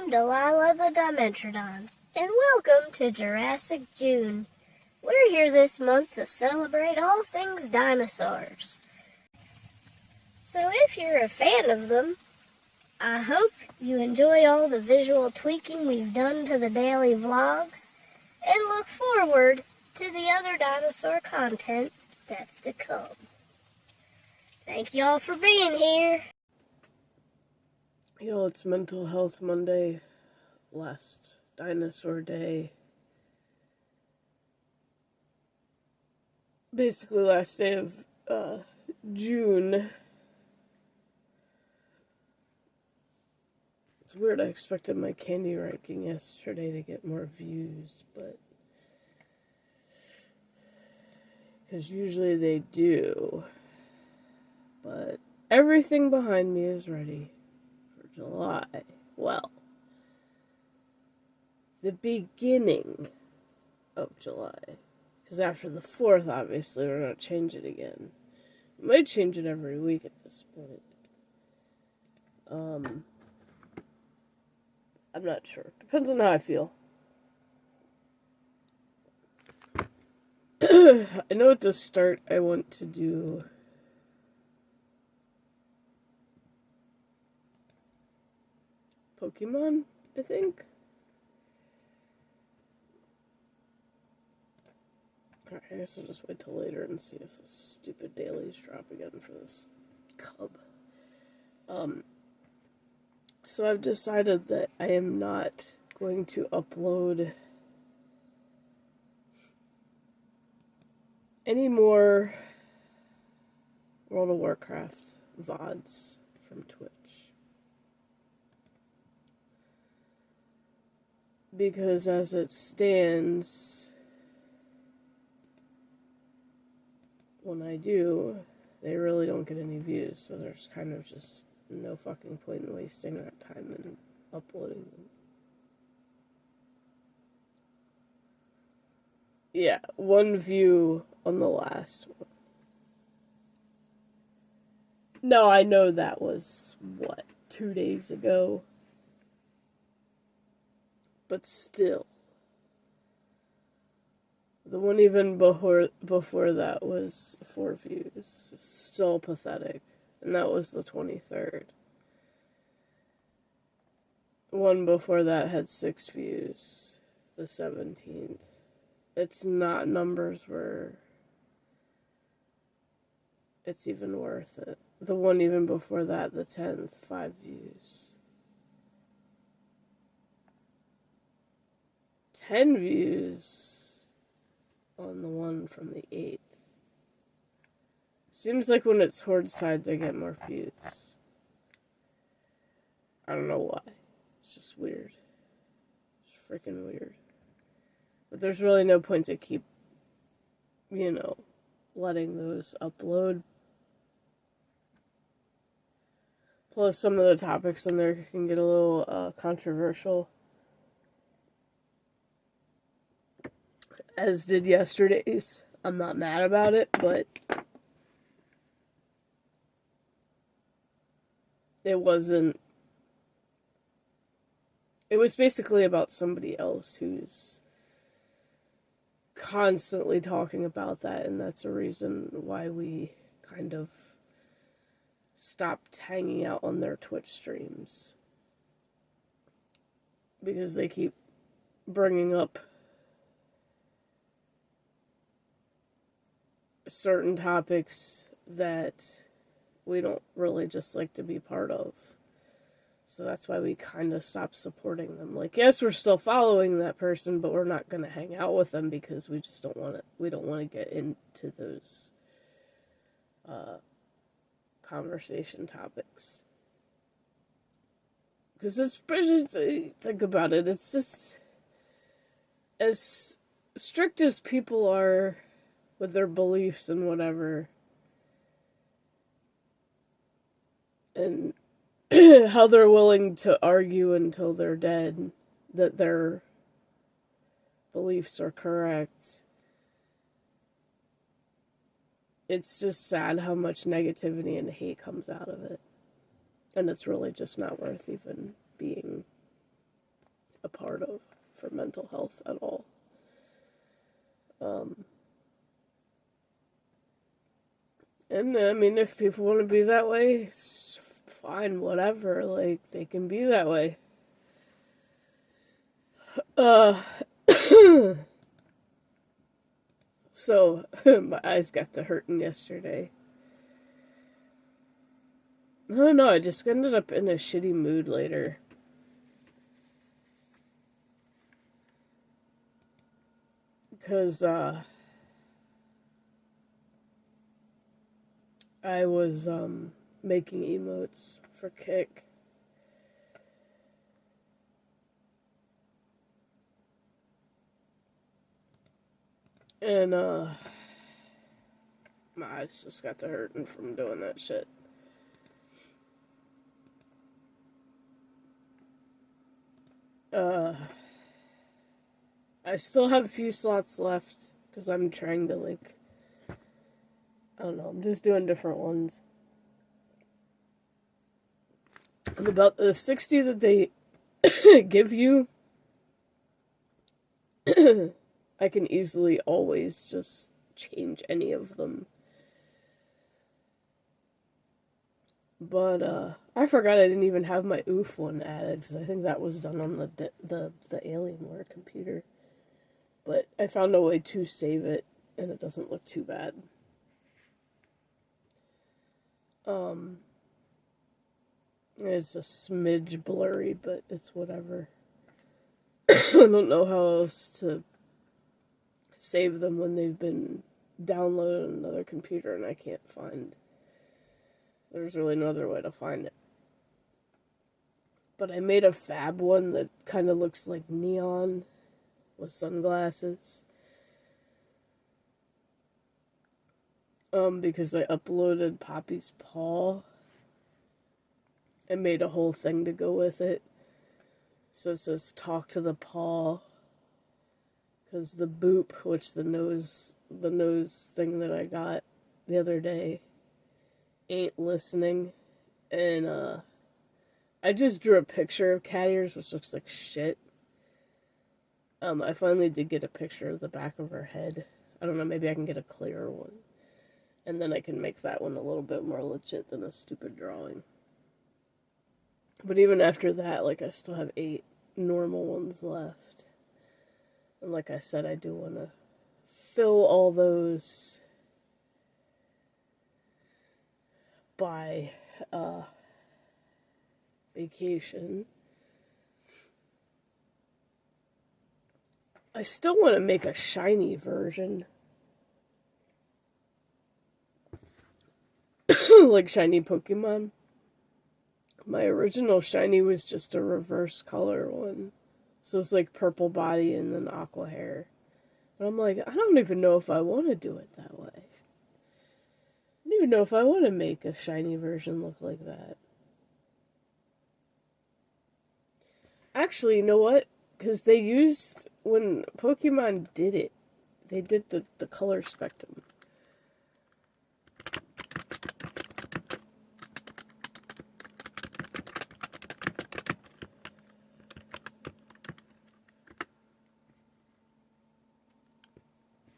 I'm Delilah the Dimetrodon, and welcome to Jurassic June. We're here this month to celebrate all things dinosaurs. So if you're a fan of them, I hope you enjoy all the visual tweaking we've done to the daily vlogs, and look forward to the other dinosaur content that's to come. Thank you all for being here. Yo, it's Mental Health Monday, last dinosaur day. Basically last day of June. It's weird, I expected my candy ranking yesterday to get more views, but... because usually they do. But everything behind me is ready. July. Well, the beginning of July. Because after the 4th, obviously, we're going to change it again. We might change it every week at this point. I'm not sure. Depends on how I feel. I know at the start I want to do... Pokemon, I think. Alright, I guess I'll just wait till later and see if the stupid dailies drop again for this cub. So I've decided that I am not going to upload any more World of Warcraft VODs from Twitch. Because as it stands, when I do, they really don't get any views, so there's kind of just no fucking point in wasting that time and uploading them. Yeah, 1 view on the last one. No, I know that was, 2 days ago? But still, the one even before that was 4 views. Still pathetic. And that was the 23rd. One before that had 6 views. The 17th. It's not numbers where it's even worth it. The one even before that, the 10th, 5 views. 10 views on the one from the 8th. Seems like when it's Horde side, they get more views. I don't know why. It's just weird. It's freaking weird. But there's really no point to keep, letting those upload. Plus, some of the topics in there can get a little controversial. As did yesterday's. I'm not mad about it, but it wasn't... It was basically about somebody else who's constantly talking about that, and that's a reason why we kind of stopped hanging out on their Twitch streams. Because they keep bringing up certain topics that we don't really just like to be part of. So that's why we kind of stopped supporting them. Like, yes, we're still following that person, but we're not going to hang out with them because we just don't want to, we don't want to get into those conversation topics. Because it's just, think about it, it's just, as strict as people are with their beliefs and whatever, and how they're willing to argue until they're dead that their beliefs are correct, it's just sad how much negativity and hate comes out of it. And it's really just not worth even being health at all. And I mean, if people want to be that way, it's fine, whatever. Like, they can be that way. So, my eyes got to hurting yesterday. I don't know, I just ended up in a shitty mood later. Because, I was, making emotes for Kik. And, my eyes just got to hurting from doing that shit. I still have a few slots left, because I'm trying to, like, I don't know, I'm just doing different ones. And about the 60 that they give you, I can easily always just change any of them. But, I forgot I didn't even have my OOF one added, because I think that was done on the Alienware computer. But I found a way to save it, and it doesn't look too bad. It's a smidge blurry, but it's whatever. I don't know how else to save them when they've been downloaded on another computer and I can't find. There's really no other way to find it. But I made a fab one that kind of looks like neon with sunglasses. Because I uploaded Poppy's paw. I made a whole thing to go with it. So it says talk to the paw. Because the boop, which the nose thing that I got the other day, ain't listening. And, I just drew a picture of cat ears, which looks like shit. I finally did get a picture of the back of her head. I don't know, maybe I can get a clearer one. And then I can make that one a little bit more legit than a stupid drawing. But even after that, like, I still have 8 normal ones left. And like I said, I do want to fill all those by, vacation. I still want to make a shiny version. Like shiny Pokemon. My original shiny was just a reverse color one. So it's like purple body and then aqua hair. But I'm like, I don't even know if I want to do it that way. I don't even know if I want to make a shiny version look like that. Actually, you know what? Because they used, when Pokemon did it, they did the color spectrum.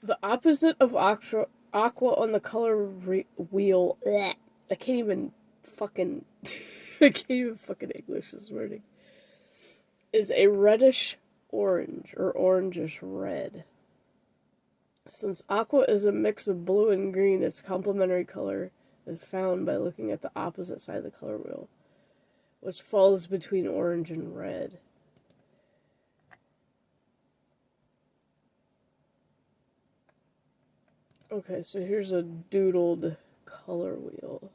The opposite of aqua on the color wheel. Bleh, I can't even fucking English this wording. Is a reddish orange or orangish red. Since aqua is a mix of blue and green, its complementary color is found by looking at the opposite side of the color wheel, which falls between orange and red. Okay, so here's a doodled color wheel.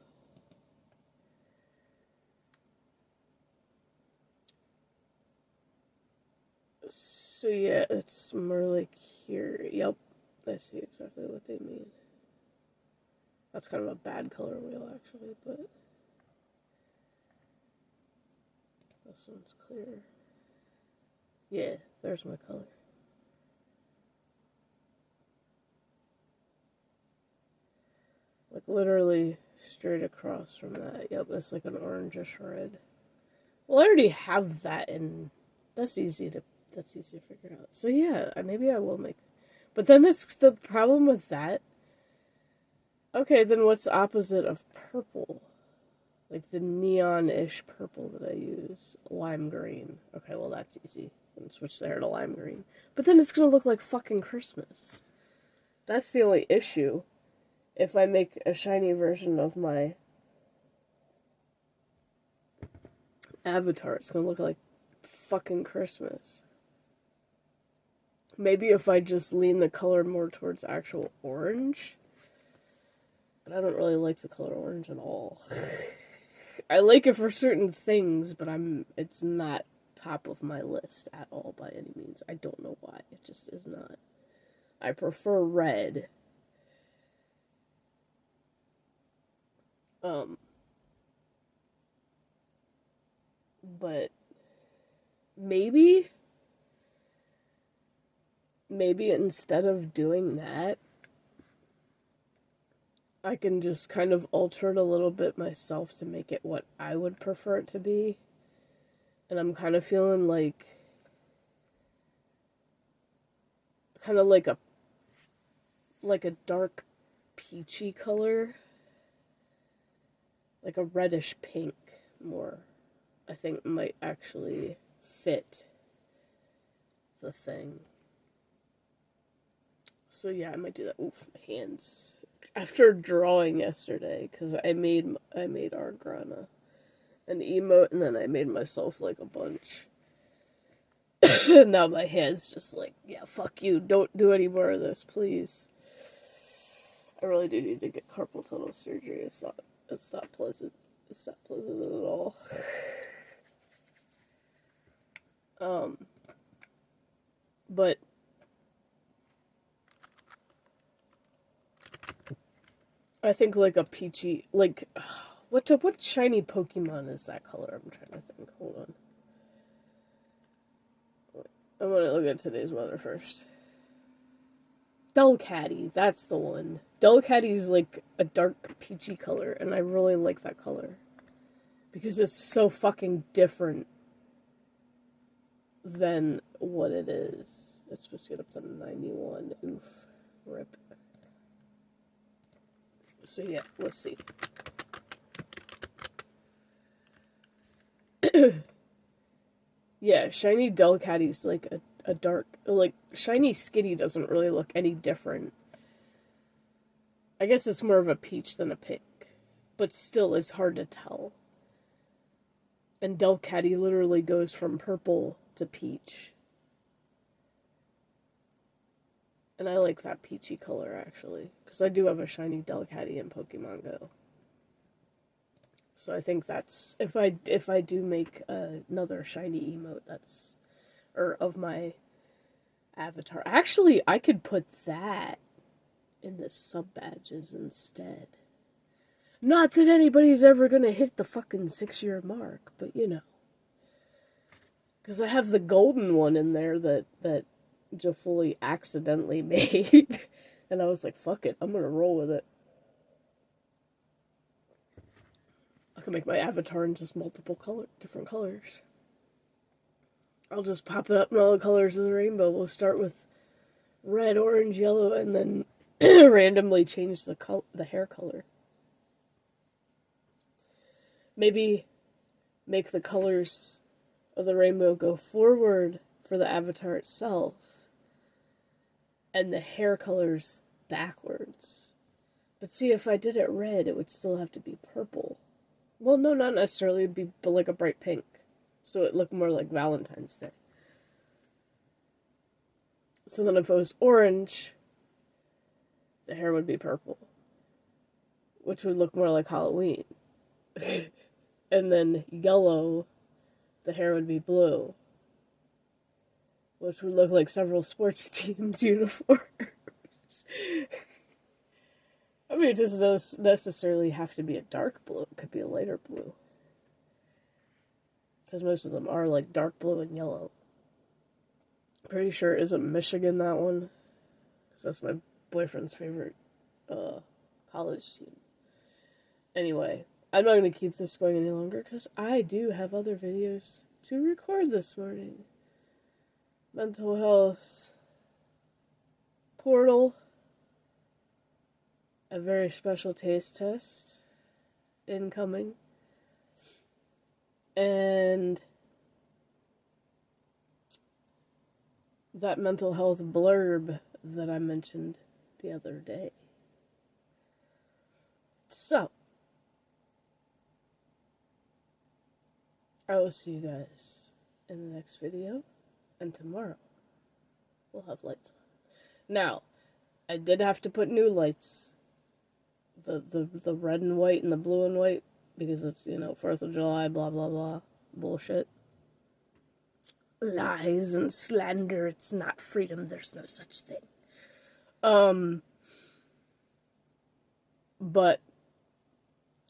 So yeah, it's more like here. Yep, I see exactly what they mean. That's kind of a bad color wheel, actually, but this one's clear. Yeah, there's my color. Like, literally straight across from that. Yep, it's like an orangish red. Well, I already have that, and that's easy to that's easy to figure out. So yeah, maybe I will make. But then it's the problem with that. Okay, then what's opposite of purple? Like the neon-ish purple that I use. Lime green. Okay, well that's easy. And switch the hair to lime green. But then it's gonna look like fucking Christmas. That's the only issue. If I make a shiny version of my avatar, it's gonna look like fucking Christmas. Maybe if I just lean the color more towards actual orange. But I don't really like the color orange at all. I like it for certain things, but it's not top of my list at all by any means. I don't know why. It just is not. I prefer red. But maybe instead of doing that, I can just kind of alter it a little bit myself to make it what I would prefer it to be. And I'm kind of feeling like a dark peachy color. Like a reddish pink more. I think might actually fit the thing. So yeah, I might do that. Oof, my hands. After drawing yesterday, because I made Argrana an emote, and then I made myself like a bunch. Now my hand's just like, yeah, fuck you. Don't do any more of this, please. I really do need to get carpal tunnel surgery. It's not pleasant. It's not pleasant at all. But I think like a peachy, like, what shiny Pokemon is that color? I'm trying to think. Hold on. I want to look at today's weather first. Delcatty, that's the one. Delcatty's like a dark peachy color, and I really like that color. Because it's so fucking different than what it is. It's supposed to get up to 91. Oof. Rip. So yeah, let's see. Yeah, shiny Delcatty's like a dark, like, shiny Skitty doesn't really look any different. I guess it's more of a peach than a pink, but still it's hard to tell. And Delcatty literally goes from purple to peach. And I like that peachy color, actually, because I do have a shiny Delcatty in Pokemon Go. So I think that's, if I do make another shiny emote of my avatar. Actually, I could put that in the sub-badges instead. Not that anybody's ever gonna hit the fucking 6-year mark, but you know. Because I have the golden one in there that Jafuli accidentally made. And I was like, fuck it, I'm gonna roll with it. I can make my avatar in just different colors. I'll just pop it up in all the colors of the rainbow. We'll start with red, orange, yellow, and then randomly change the hair color. Maybe make the colors of the rainbow go forward for the avatar itself, and the hair colors backwards. But see, if I did it red, it would still have to be purple. Well, no, not necessarily. It'd be like a bright pink. So it looked more like Valentine's Day. So then if it was orange, the hair would be purple, which would look more like Halloween. And then yellow, the hair would be blue, which would look like several sports teams' uniforms. I mean, it doesn't necessarily have to be a dark blue. It could be a lighter blue. Because most of them are like dark blue and yellow. Pretty sure isn't Michigan that one? Because that's my boyfriend's favorite college team. Anyway, I'm not going to keep this going any longer because I do have other videos to record this morning. mental health portal, a very special taste test incoming, and that mental health blurb that I mentioned the other day. So, I will see you guys in the next video, and tomorrow we'll have lights on. Now, I did have to put new lights, the red and white and the blue and white, because it's, 4th of July, blah, blah, blah, bullshit. Lies and slander, it's not freedom, there's no such thing. But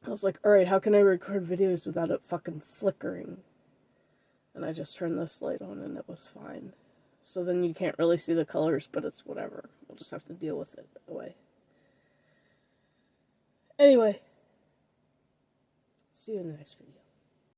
I was like, alright, how can I record videos without it fucking flickering? And I just turned this light on and it was fine. So then you can't really see the colors, but it's whatever. We'll just have to deal with it that way. Anyway, see you in the next video.